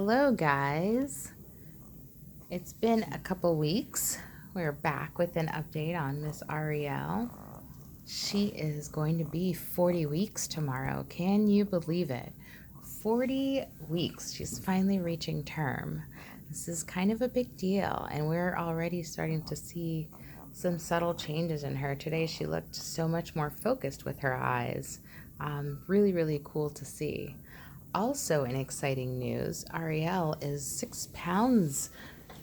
Hello, guys. It's been a couple weeks. We're back with an update on Miss Arielle. She is going to be 40 weeks tomorrow. Can you believe it? 40 weeks. She's finally reaching term. This is kind of a big deal, and we're already starting to see some subtle changes in her. Today, she looked so much more focused with her eyes. Really, really cool to see. Also, in exciting news, Arielle is 6 pounds.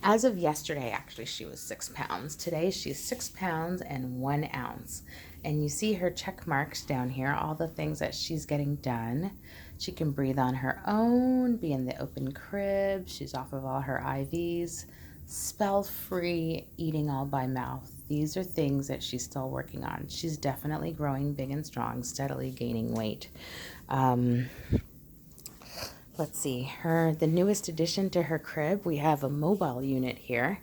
As of yesterday, actually, she was 6 pounds. Today, she's 6 pounds and 1 ounce. And you see her check marks down here, all the things that she's getting done. She can breathe on her own, be in the open crib. She's off of all her IVs, spell free, eating all by mouth. These are things that she's still working on. She's definitely growing big and strong, steadily gaining weight. Let's see, the newest addition to her crib, we have a mobile unit here.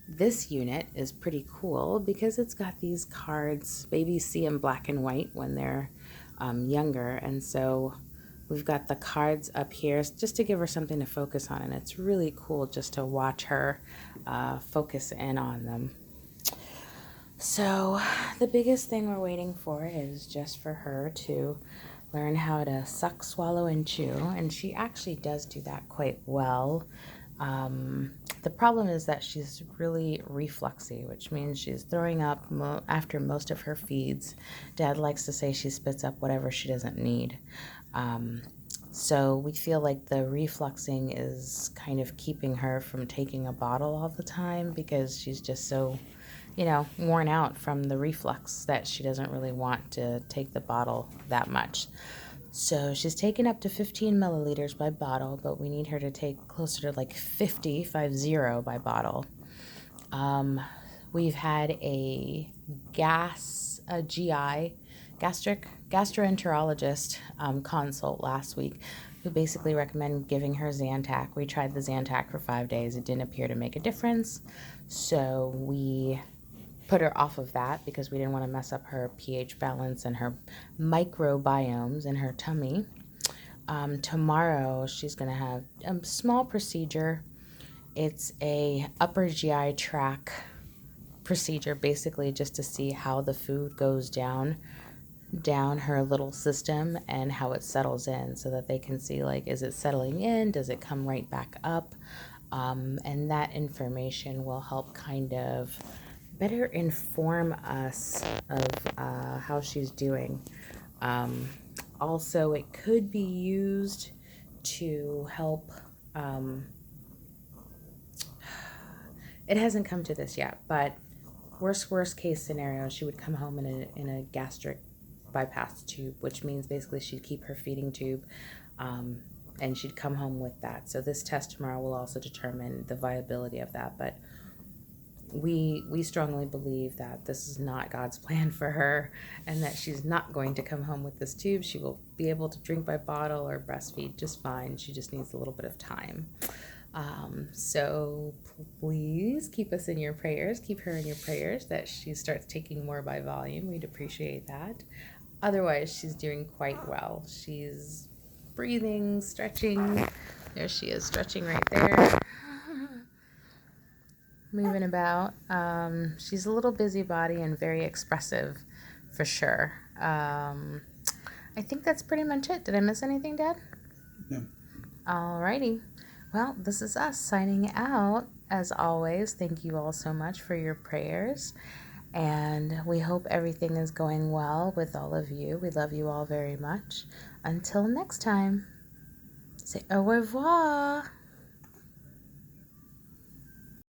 This unit is pretty cool because it's got these cards. Babies see them black and white when they're younger, and so we've got the cards up here just to give her something to focus on, and it's really cool just to watch her focus in on them. So the biggest thing we're waiting for is just for her to learn how to suck, swallow, and chew, and she actually does do that quite well. The problem is that she's really refluxy, which means she's throwing up after most of her feeds. Dad likes to say she spits up whatever she doesn't need. So we feel like the refluxing is kind of keeping her from taking a bottle all the time because she's just so, worn out from the reflux that she doesn't really want to take the bottle that much. So she's taken up to 15 milliliters by bottle, but we need her to take closer to like 50 by bottle. We've had a gastroenterologist consult last week who basically recommended giving her Zantac. We tried the Zantac for 5 days. It didn't appear to make a difference. So we put her off of that because we didn't want to mess up her pH balance and her microbiomes in her tummy. Tomorrow she's going to have a small procedure. It's a upper GI tract procedure, basically just to see how the food goes down her little system and how it settles in, so that they can see, like, is it settling in? Does it come right back up? And that information will help kind of better inform us of how she's doing. Also, it could be used to help. It hasn't come to this yet, but worst case scenario, she would come home in a gastric bypass tube, which means basically she'd keep her feeding tube, and she'd come home with that. So this test tomorrow will also determine the viability of that, but we strongly believe that this is not God's plan for her, and that she's not going to come home with this tube. She will be able to drink by bottle or breastfeed just fine. She just needs a little bit of time. So please keep us in your prayers. Keep her in your prayers that she starts taking more by volume. We'd appreciate that. Otherwise, she's doing quite well. She's breathing, stretching. There she is, stretching right there. Moving about. She's a little busybody and very expressive, for sure. I think that's pretty much it. Did I miss anything, Dad? No. Alrighty. Well, this is us signing out. As always, thank you all so much for your prayers, and we hope everything is going well with all of you. We love you all very much. Until next time, say au revoir.